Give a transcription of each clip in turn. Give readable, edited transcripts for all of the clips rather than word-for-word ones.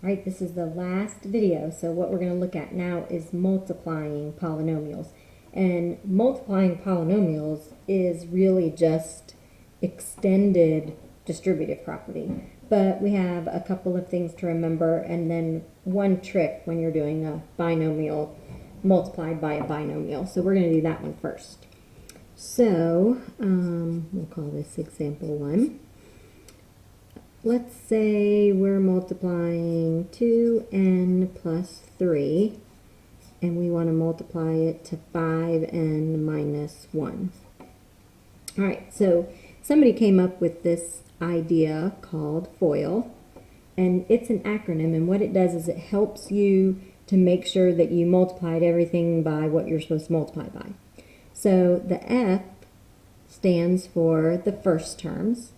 All right, this is the last video, so what we're going to look at now is multiplying polynomials. And multiplying polynomials is really just extended distributive property. But we have a couple of things to remember, and then one trick when you're doing a binomial multiplied by a binomial. So we're going to do that one first. So we'll call this example 1. Let's say we're multiplying 2n plus 3, and we want to multiply it to 5n minus 1. All right, so somebody came up with this idea called FOIL, and it's an acronym, and what it does is it helps you to make sure that you multiplied everything by what you're supposed to multiply by. So the F stands for the first terms.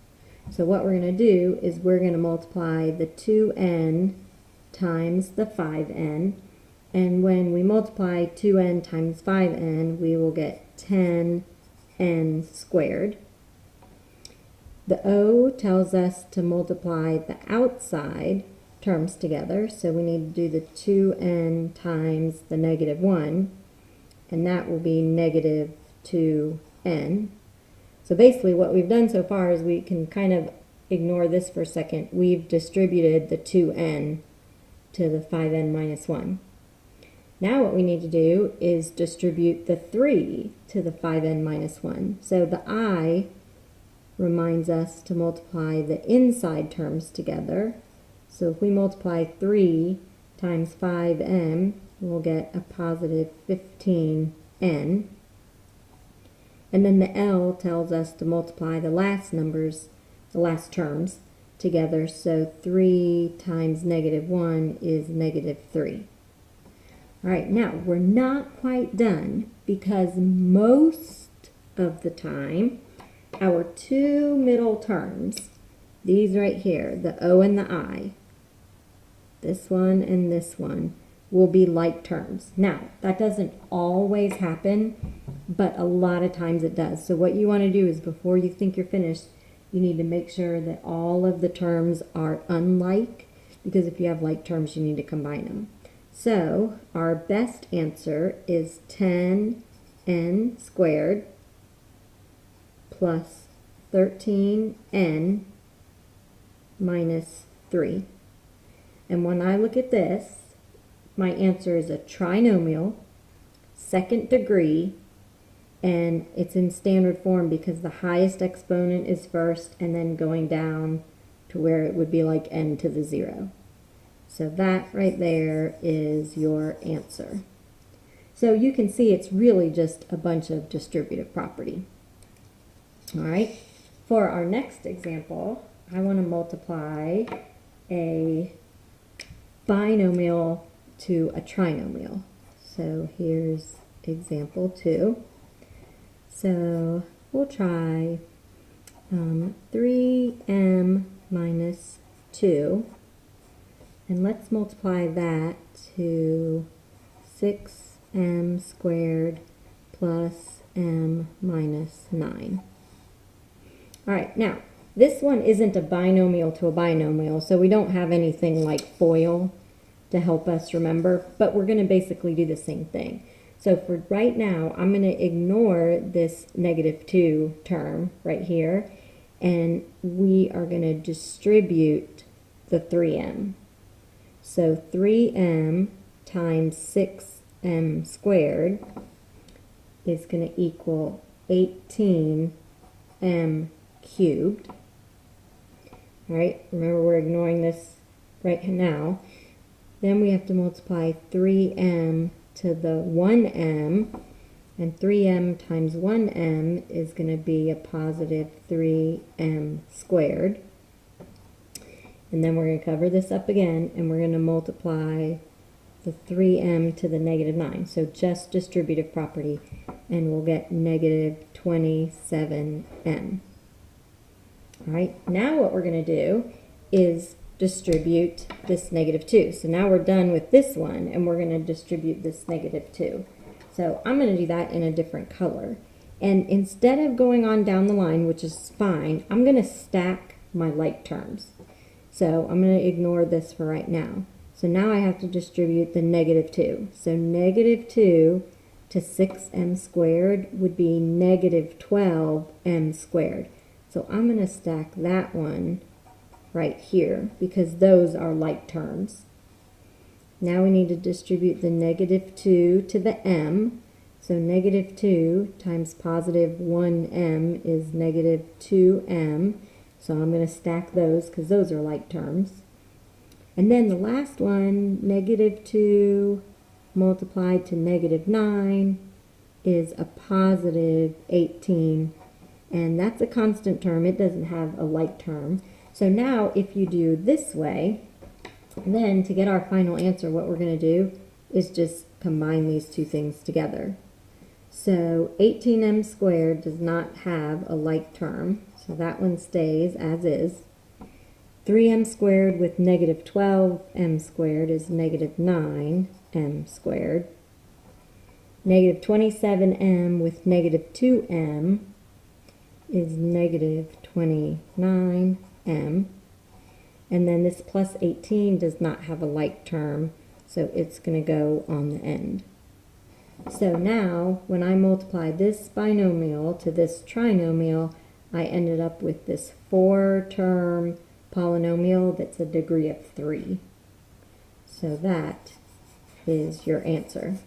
So what we're going to do is we're going to multiply the 2n times the 5n, and when we multiply 2n times 5n, we will get 10n squared. The O tells us to multiply the outside terms together, so we need to do the 2n times the negative 1, and that will be negative 2n. So basically what we've done so far is we can kind of ignore this for a second. We've distributed the 2n to the 5n minus 1. Now what we need to do is distribute the 3 to the 5n minus 1. So the I reminds us to multiply the inside terms together. So if we multiply 3 times 5n, we'll get a positive 15n. And then the L tells us to multiply the last numbers, the last terms, together. So 3 times negative 1 is negative 3. All right, now we're not quite done, because most of the time our two middle terms, these right here, the O and the I, this one and this one, will be like terms. Now, that doesn't always happen, but a lot of times it does. So what you want to do is, before you think you're finished, you need to make sure that all of the terms are unlike, because if you have like terms, you need to combine them. So our best answer is 10n squared plus 13n minus 3. And when I look at this, my answer is a trinomial, second degree, and it's in standard form because the highest exponent is first and then going down to where it would be like n to the 0. So that right there is your answer. So you can see it's really just a bunch of distributive property. All right, for our next example, I want to multiply a binomial to a trinomial. So here's example 2. So we'll try 3m minus 2, and let's multiply that to 6m squared plus m minus 9. All right, now this one isn't a binomial to a binomial, so we don't have anything like FOIL to help us remember, but we're going to basically do the same thing. So for right now, I'm going to ignore this negative 2 term right here, and we are going to distribute the 3m. So 3m times 6m squared is going to equal 18m cubed. All right, remember we're ignoring this right now. Then we have to multiply 3m to the 1m, and 3m times 1m is going to be a positive 3m squared. And then we're going to cover this up again, and we're going to multiply the 3m to the negative 9. So just distributive property, and we'll get negative 27m. All right, now what we're going to do is distribute this negative 2. So now we're done with this one, and we're going to distribute this negative 2. So I'm going to do that in a different color. And instead of going on down the line, which is fine, I'm going to stack my like terms. So I'm going to ignore this for right now. So now I have to distribute the negative 2. So negative 2 to 6m squared would be negative 12m squared. So I'm going to stack that one right here because those are like terms. Now we need to distribute the negative 2 to the m. So negative 2 times positive 1m is negative 2m. So I'm going to stack those because those are like terms. And then the last one, negative 2 multiplied to negative 9 is a positive 18. And that's a constant term. It doesn't have a like term. So now if you do this way, then to get our final answer, what we're going to do is just combine these two things together. So 18m squared does not have a like term, so that one stays as is. 3m squared with negative 12m squared is negative 9m squared. Negative 27m with negative 2m is negative 29m. And then this plus 18 does not have a like term, so it's going to go on the end. So now, when I multiply this binomial to this trinomial, I ended up with this 4-term polynomial that's a degree of 3. So that is your answer.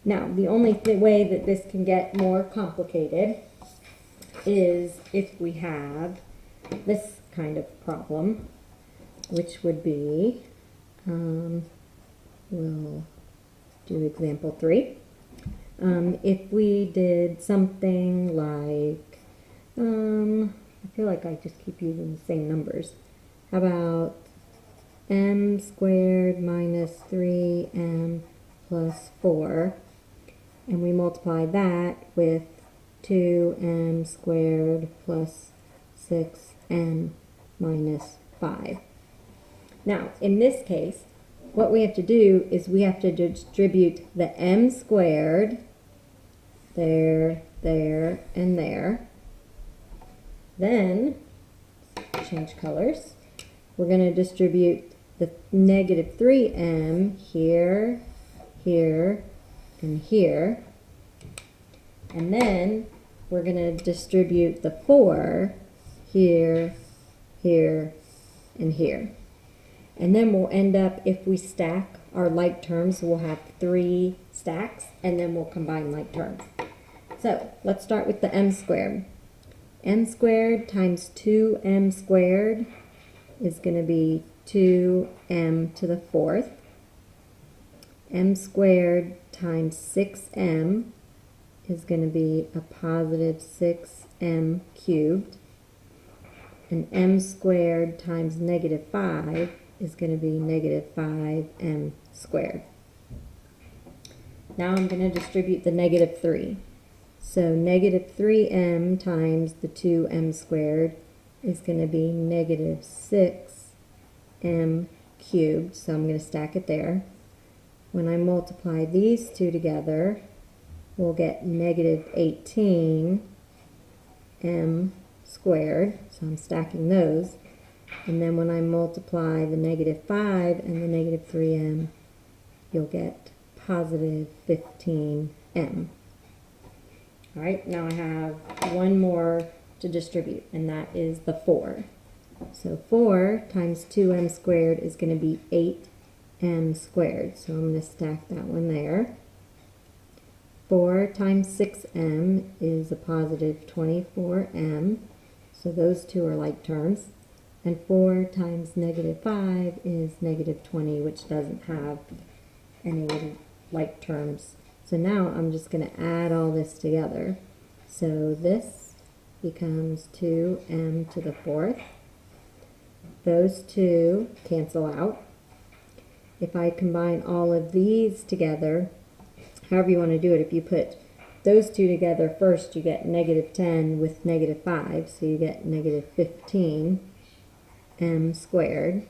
Now, the only way that this can get more complicated is if we have this kind of problem, which would be, we'll do example 3. If we did something like, I feel like I just keep using the same numbers. How about m squared minus 3m plus 4, and we multiply that with 2m squared plus 6m minus 5. Now, in this case, what we have to do is we have to distribute the m squared there, there, and there. Then, change colors. We're going to distribute the negative 3m here, here, and here. And then we're going to distribute the 4 here, here, and here. And then we'll end up, if we stack our like terms, we'll have 3 stacks, and then we'll combine like terms. So let's start with the m squared. M squared times 2m squared is going to be 2m to the 4th. M squared times 6m is going to be a positive 6m cubed. And m squared times negative 5 is going to be negative 5m squared. Now I'm going to distribute the negative 3. So negative 3m times the 2m squared is going to be negative 6m cubed. So I'm going to stack it there. When I multiply these two together, we'll get negative 18m squared. So I'm stacking those. And then when I multiply the negative 5 and the negative 3m, you'll get positive 15m. All right, now I have one more to distribute, and that is the 4. So 4 times 2m squared is going to be 8m squared. So I'm going to stack that one there. 4 times 6m is a positive 24m. So those two are like terms. And 4 times negative 5 is negative 20, which doesn't have any like terms. So now I'm just going to add all this together. So this becomes 2m to the 4th. Those two cancel out. If I combine all of these together, however you want to do it, if you put those two together first, you get negative 10 with negative 5, so you get negative 15m squared.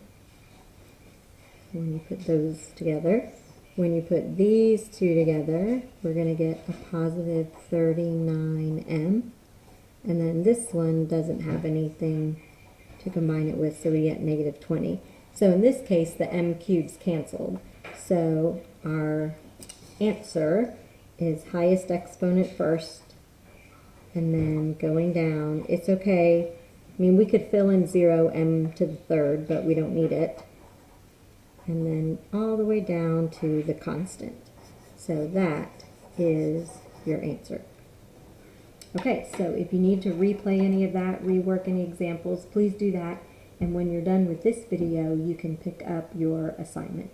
When you put those together. When you put these two together, we're going to get a positive 39m. And then this one doesn't have anything to combine it with, so we get negative 20. So in this case, the m cubed's canceled. So our answer is highest exponent first, and then going down. It's okay. I mean, we could fill in 0 m to the third, but we don't need it. And then all the way down to the constant. So that is your answer. Okay, so if you need to replay any of that, rework any examples, please do that. And when you're done with this video, you can pick up your assignment.